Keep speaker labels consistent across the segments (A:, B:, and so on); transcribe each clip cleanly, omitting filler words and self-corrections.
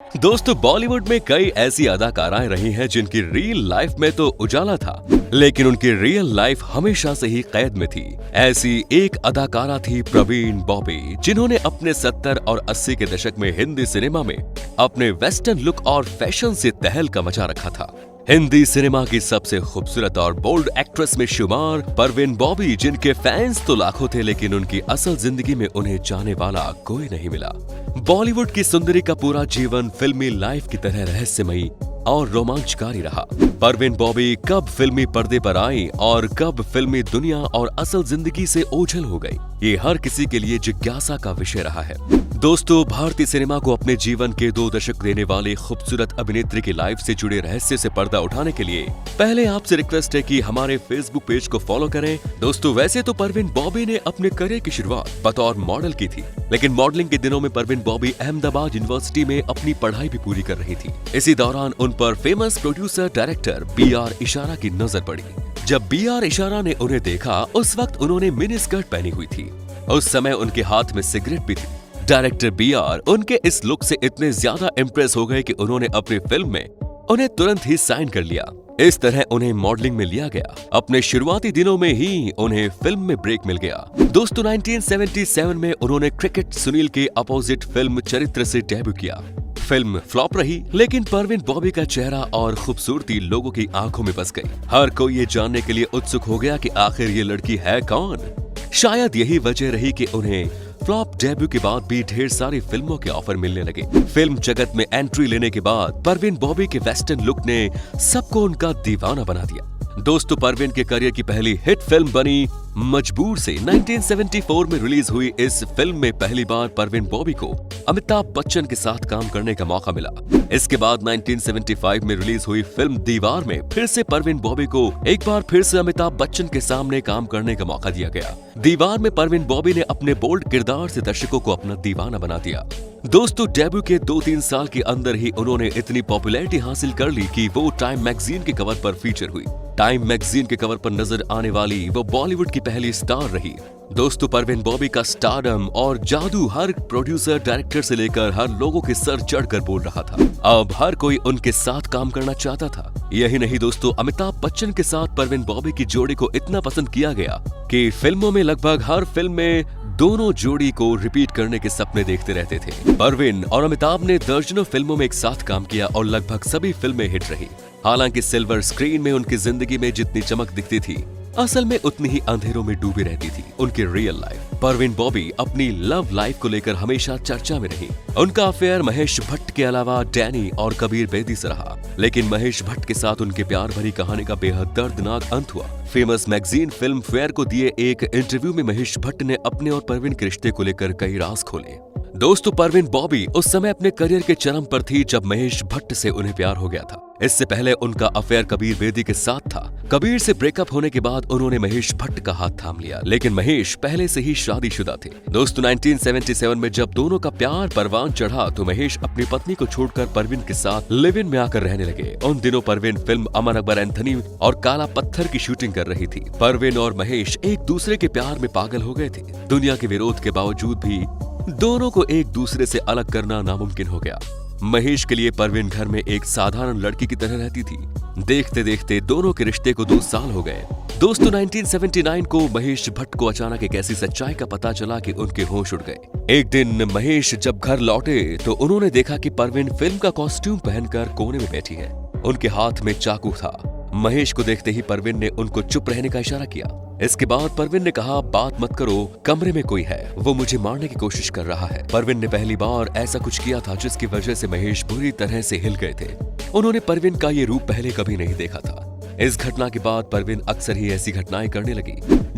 A: दोस्तों, बॉलीवुड में कई ऐसी अदाकाराएं रही हैं जिनकी रियल लाइफ में तो उजाला था, लेकिन उनकी रियल लाइफ हमेशा से ही कैद में थी। ऐसी एक अदाकारा थी प्रवीण बॉबी, जिन्होंने अपने 70 और 80 के दशक में हिंदी सिनेमा में अपने वेस्टर्न लुक और फैशन से तहलका मचा रखा था। हिंदी सिनेमा की सबसे खूबसूरत और बोल्ड एक्ट्रेस में शुमार परवीन बॉबी, जिनके फैंस तो लाखों थे, लेकिन उनकी असल जिंदगी में उन्हें जाने वाला कोई नहीं मिला। बॉलीवुड की सुंदरी का पूरा जीवन फिल्मी लाइफ की तरह रहस्यमयी और रोमांचकारी रहा। परवीन बॉबी कब फिल्मी पर्दे पर आई और कब फिल्मी दुनिया और असल जिंदगी से ओझल हो गई, ये हर किसी के लिए जिज्ञासा का विषय रहा है। दोस्तों, भारतीय सिनेमा को अपने जीवन के 2 दशक देने वाली खूबसूरत अभिनेत्री की लाइफ से जुड़े रहस्य से पर्दा उठाने के लिए पहले आपसे रिक्वेस्ट है कि हमारे फेसबुक पेज को फॉलो करें। दोस्तों, वैसे तो परवीन बॉबी ने अपने करियर की शुरुआत बतौर मॉडल की थी, लेकिन मॉडलिंग के दिनों में परवीन बॉबी अहमदाबाद यूनिवर्सिटी में अपनी पढ़ाई भी पूरी कर रही थी। इसी दौरान उन पर फेमस प्रोड्यूसर डायरेक्टर B.R. इशारा की नजर पड़ी। जब B.R. इशारा ने उन्हें देखा, उस वक्त उन्होंने मिनी स्कर्ट पहनी हुई थी। उस समय उनके हाथ में सिगरेट भी थी। Director B.R. उनके इस लुक से इतने ज्यादा इम्प्रेस हो गए कि उन्होंने अपनी फिल्म में उन्हें तुरंत ही साइन कर लिया। इस तरह उन्हें मॉडलिंग में लिया गया। अपने शुरुआती दिनों में ही उन्हें फिल्म में ब्रेक मिल गया। दोस्तों, 1977 में उन्होंने क्रिकेट सुनील के अपोजिट फिल्म चरित्र से डेब्यू किया। फिल्म फ्लॉप रही, लेकिन परवीन बॉबी का चेहरा और खूबसूरती लोगों की आंखों में बस गई। हर कोई ये जानने के लिए उत्सुक हो गया कि आखिर ये लड़की है कौन। शायद यही वजह रही कि उन्हें फ्लॉप डेब्यू के बाद भी ढेर सारी फिल्मों के ऑफर मिलने लगे। फिल्म जगत में एंट्री लेने के बाद परवीन बॉबी के वेस्टर्न लुक ने सबको उनका दीवाना बना दिया। दोस्तों, परवीन के करियर की पहली हिट फिल्म बनी मजबूर से 1974 में रिलीज हुई। इस फिल्म में पहली बार परवीन बॉबी को अमिताभ बच्चन के साथ काम करने का मौका मिला। इसके बाद 1975 में रिलीज हुई फिल्म दीवार में फिर से परवीन बॉबी को एक बार फिर से अमिताभ बच्चन के सामने काम करने का मौका दिया गया। दीवार में परवीन बॉबी ने अपने बोल्ड किरदार से दर्शकों को अपना दीवाना बना दिया। दोस्तों, डेब्यू के 2-3 साल के अंदर ही उन्होंने इतनी पॉपुलैरिटी हासिल कर ली कि वो टाइम मैगजीन के कवर पर फीचर हुई। टाइम मैगजीन के कवर पर नजर आने वाली वो बॉलीवुड की पहली स्टार रही। दोस्तों, परवीन बॉबी का स्टारडम और जादू हर प्रोड्यूसर, डायरेक्टर से लेकर हर लोगों के सर चढ़कर बोल रहा था। अब हर कोई उनके साथ काम करना चाहता था। यही नहीं दोस्तों, अमिताभ बच्चन के साथ परवीन बॉबी की जोड़ी को इतना पसंद किया गया कि फिल्मों में लगभग हर फिल्म में दोनों जोड़ी को रिपीट करने के सपने देखते रहते थे। परवीन और अमिताभ ने दर्जनों फिल्मों में एक साथ काम किया और लगभग सभी फिल्में हिट रही। हालांकि सिल्वर स्क्रीन में उनकी जिंदगी में जितनी चमक दिखती थी, असल में उतनी ही अंधेरों में डूबी रहती थी उनकी रियल लाइफ। परवीन बॉबी अपनी लव लाइफ को लेकर हमेशा चर्चा में रही। उनका अफेयर महेश भट्ट के अलावा डैनी और कबीर बेदी से रहा, लेकिन महेश भट्ट के साथ उनके प्यार भरी कहानी का बेहद दर्दनाक अंत हुआ। फेमस मैगजीन फिल्म फेयर को दिए एक इंटरव्यू में महेश भट्ट ने अपने और परवीन के रिश्ते को लेकर कई राज खोले। दोस्तों, परवीन बॉबी उस समय अपने करियर के चरम पर थी जब महेश भट्ट से उन्हें प्यार हो गया था। इससे पहले उनका अफेयर कबीर बेदी के साथ था। कबीर से ब्रेकअप होने के बाद उन्होंने महेश भट्ट का हाथ थाम लिया, लेकिन महेश पहले से ही शादीशुदा थे। दोस्तों, 1977 में जब दोनों का प्यार परवान चढ़ा तो महेश अपनी पत्नी को छोड़कर परवीन के साथ लिव इन में आकर रहने लगे। उन दिनों परवीन फिल्म अमर अकबर एंथनी और काला पत्थर की शूटिंग कर रही थी। परवीन और महेश एक दूसरे के प्यार में पागल हो गए थे। दुनिया के विरोध के बावजूद भी दोनों को एक दूसरे से अलग करना नामुमकिन हो गया। महेश के लिए परवीन घर में एक साधारण लड़की की तरह रहती थी। देखते देखते दोनों के रिश्ते को 2 साल हो गए। दोस्तों, 1979 को महेश भट्ट को अचानक एक ऐसी सच्चाई का पता चला कि उनके होश उड़ गए। एक दिन महेश जब घर लौटे तो उन्होंने देखा कि परवीन फिल्म का कॉस्ट्यूम पहनकर कोने में बैठी है। उनके हाथ में चाकू था। महेश को देखते ही परवीन ने उनको चुप रहने का इशारा किया। इसके बाद परवीन ने कहा, बात मत करो, कमरे में कोई है, वो मुझे मारने की कोशिश कर रहा है। परवीन ने पहली बार ऐसा कुछ किया था जिसकी वजह से महेश बुरी तरह से हिल गए थे। उन्होंने परवीन का ये रूप पहले कभी नहीं देखा था। इस घटना के बाद परवीन अक्सर ही ऐसी घटनाएं करने लगी।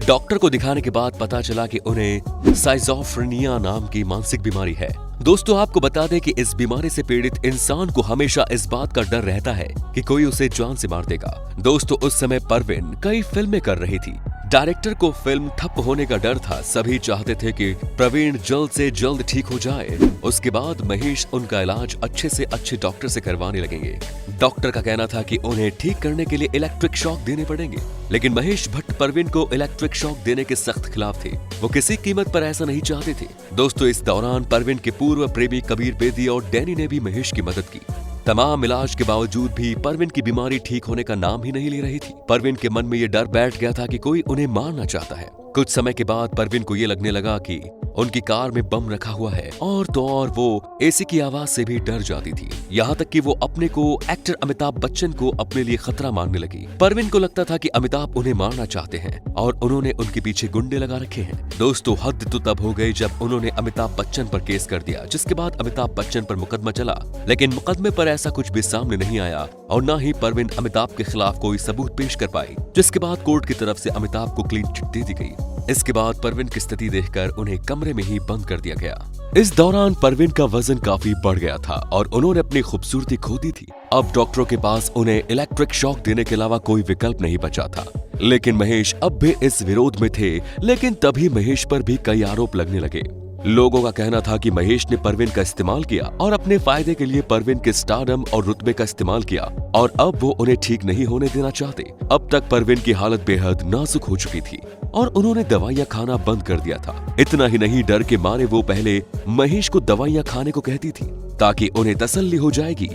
A: डॉक्टर को दिखाने के बाद पता चला कि उन्हें साइज़ोफ्रेनिया नाम की मानसिक बीमारी है। दोस्तों, आपको बता दें कि इस बीमारी से पीड़ित इंसान को हमेशा इस बात का डर रहता है कि कोई उसे जान से मार देगा। दोस्तों, उस समय परवीन कई फिल्में कर रही थी। डायरेक्टर को फिल्म ठप होने का डर था। सभी चाहते थे कि प्रवीण जल्द से जल्द ठीक हो जाए। उसके बाद महेश उनका इलाज अच्छे से अच्छे डॉक्टर से करवाने लगेंगे। डॉक्टर का कहना था कि उन्हें ठीक करने के लिए इलेक्ट्रिक शॉक देने पड़ेंगे, लेकिन महेश भट्ट प्रवीण को इलेक्ट्रिक शॉक देने के सख्त खिलाफ थे। वो किसी कीमत पर ऐसा नहीं चाहते थे। दोस्तों, इस दौरान प्रवीण के पूर्व प्रेमी कबीर बेदी और डैनी ने भी महेश की मदद की। तमाम इलाज के बावजूद भी प्रवीण की बीमारी ठीक होने का नाम ही नहीं ले रही थी। प्रवीण के मन में ये डर बैठ गया था कि कोई उन्हें मारना चाहता है। कुछ समय के बाद प्रवीण को ये लगने लगा कि उनकी कार में बम रखा हुआ है, और तो और वो एसी की आवाज से भी डर जाती थी। यहाँ तक कि वो अपने को एक्टर अमिताभ बच्चन को अपने लिए खतरा मानने लगी। प्रवीण को लगता था कि अमिताभ उन्हें मारना चाहते हैं और उन्होंने उनके पीछे गुंडे लगा रखे हैं। दोस्तों, हद तो तब हो गई जब उन्होंने अमिताभ बच्चन पर केस कर दिया, जिसके बाद अमिताभ बच्चन पर मुकदमा चला, लेकिन मुकदमे पर ऐसा कुछ भी सामने नहीं आया और न ही प्रवीण अमिताभ के खिलाफ कोई सबूत पेश कर पाई, जिसके बाद कोर्ट की तरफ से अमिताभ को क्लीन चिट दे दी गई। इसके बाद प्रवीण की स्थिति देखकर उन्हें कमरे में ही बंद कर दिया गया। इस दौरान प्रवीण का वजन काफी बढ़ गया था और उन्होंने अपनी खूबसूरती खो दी थी। अब डॉक्टरों के पास उन्हें इलेक्ट्रिक शॉक देने के अलावा कोई विकल्प नहीं बचा था, लेकिन महेश अब भी इस विरोध में थे। लेकिन तभी महेश पर भी कई आरोप लगने लगे। लोगों का कहना था कि महेश ने प्रवीण का इस्तेमाल किया और अपने फायदे के लिए प्रवीण के स्टारडम और रुतबे का इस्तेमाल किया, और अब वो उन्हें ठीक नहीं होने देना चाहते। अब तक प्रवीण की हालत बेहद नाजुक हो चुकी थी और उन्होंने दवाइयां खाना बंद कर दिया था। इतना ही नहीं, डर के मारे वो पहले महेश को दवाइयां खाने को कहती थी ताकि उन्हें तसल्ली हो जाएगी।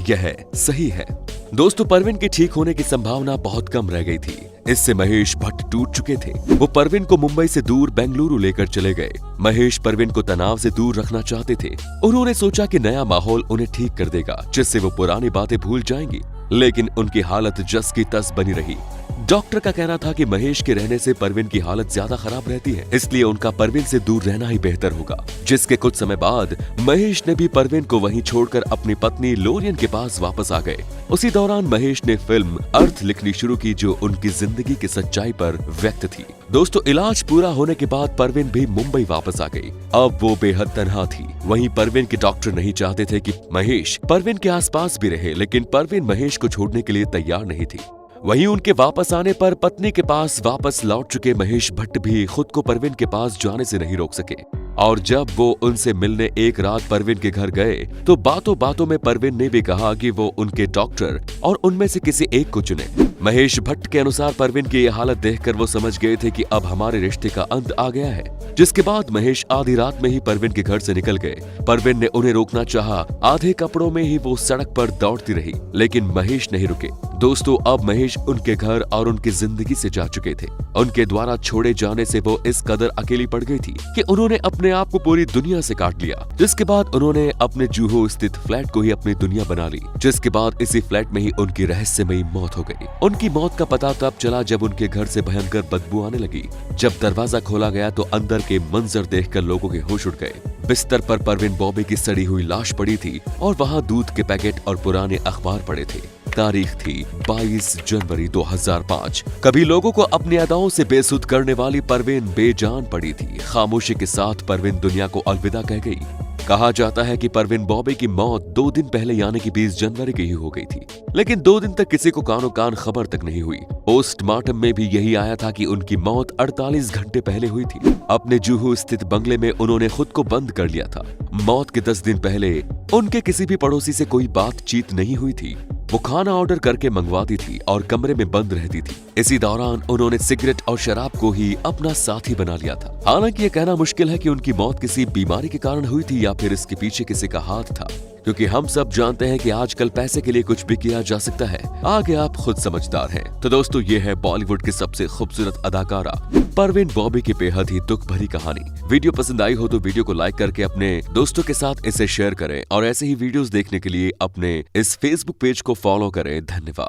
A: यह सही है। दोस्तों, प्रवीण के ठीक होने की संभावना बहुत कम रह गई थी। इससे महेश भट्ट टूट चुके थे। वो प्रवीण को मुंबई से दूर बेंगलुरु लेकर चले गए। महेश प्रवीण को तनाव से दूर रखना चाहते थे। उन्होंने सोचा कि नया माहौल उन्हें ठीक कर देगा, जिससे वो पुरानी बातें भूल जाएंगी, लेकिन उनकी हालत जस की तस बनी रही। डॉक्टर का कहना था कि महेश के रहने से प्रवीण की हालत ज्यादा खराब रहती है, इसलिए उनका प्रवीण से दूर रहना ही बेहतर होगा। जिसके कुछ समय बाद महेश ने भी प्रवीण को वहीं छोड़कर अपनी पत्नी लोरियन के पास वापस आ गए। उसी दौरान महेश ने फिल्म अर्थ लिखनी शुरू की, जो उनकी जिंदगी की सच्चाई पर व्यक्त थी। दोस्तों, इलाज पूरा होने के बाद प्रवीण भी मुंबई वापस आ गई। अब वो बेहद तन्हा थी। वहीं प्रवीण के डॉक्टर नहीं चाहते थे कि महेश प्रवीण के आसपास भी रहे, लेकिन प्रवीण महेश को छोड़ने के लिए तैयार नहीं थी। वहीं उनके वापस आने पर पत्नी के पास वापस लौट चुके महेश भट्ट भी खुद को प्रवीण के पास जाने से नहीं रोक सके, और जब वो उनसे मिलने एक रात प्रवीण के घर गए तो बातों बातों में प्रवीण ने भी कहा कि वो उनके डॉक्टर और उनमें से किसी एक को चुने। महेश भट्ट के अनुसार प्रवीण की यह हालत देखकर वो समझ गए थे कि अब हमारे रिश्ते का अंत आ गया है। जिसके बाद महेश आधी रात में ही प्रवीण के घर से निकल गए। प्रवीण ने उन्हें रोकना चाहा, आधे कपड़ों में ही वो सड़क पर दौड़ती रही, लेकिन महेश नहीं रुके। दोस्तों, अब महेश उनके घर और उनकी जिंदगी से जा चुके थे। उनके द्वारा छोड़े जाने से वो इस कदर अकेली पड़ गई थी कि उन्होंने अपने आप को पूरी दुनिया से काट लिया। जिसके बाद उन्होंने अपने जूहू स्थित फ्लैट को ही अपनी दुनिया बना ली। जिसके बाद इसी फ्लैट में ही उनकी रहस्यमयी मौत हो गई। उनकी मौत का पता तब चला जब उनके घर से भयंकर बदबू आने लगी। जब दरवाजा खोला गया तो अंदर के मंजर देखकर लोगों के होश उड़ गए। बिस्तर पर प्रवीण बॉबी की सड़ी हुई लाश पड़ी थी और वहाँ दूध के पैकेट और पुराने अखबार पड़े थे। तारीख थी 22 जनवरी 2005। कभी लोगों को अपनी अदाओं से बेसुध करने वाली प्रवीण बेजान पड़ी थी। खामोशी के साथ प्रवीण दुनिया को अलविदा कह गई। कहा जाता है कि प्रवीण बॉबी की मौत 2 दिन पहले यानी कि 20 जनवरी की ही हो गई थी, लेकिन 2 दिन तक किसी को कानो कान खबर तक नहीं हुई। पोस्टमार्टम में भी यही आया था कि उनकी मौत 48 घंटे पहले हुई थी। अपने जूहू स्थित बंगले में उन्होंने खुद को बंद कर लिया था। मौत के 10 दिन पहले उनके किसी भी पड़ोसी से कोई बातचीत नहीं हुई थी। वो खाना ऑर्डर करके मंगवाती थी और कमरे में बंद रहती थी। इसी दौरान उन्होंने सिगरेट और शराब को ही अपना साथी बना लिया था। हालांकि ये कहना मुश्किल है कि उनकी मौत किसी बीमारी के कारण हुई थी या फिर इसके पीछे किसी का हाथ था, क्योंकि हम सब जानते हैं कि आजकल पैसे के लिए कुछ भी किया जा सकता है। आगे आप खुद समझदार हैं। तो दोस्तों, ये है बॉलीवुड की सबसे खूबसूरत अदाकारा प्रवीण बॉबी की बेहद ही दुख भरी कहानी। वीडियो पसंद आई हो तो वीडियो को लाइक करके अपने दोस्तों के साथ इसे शेयर करें और ऐसे ही वीडियोस देखने के लिए अपने इस फेसबुक पेज को फॉलो करें। धन्यवाद।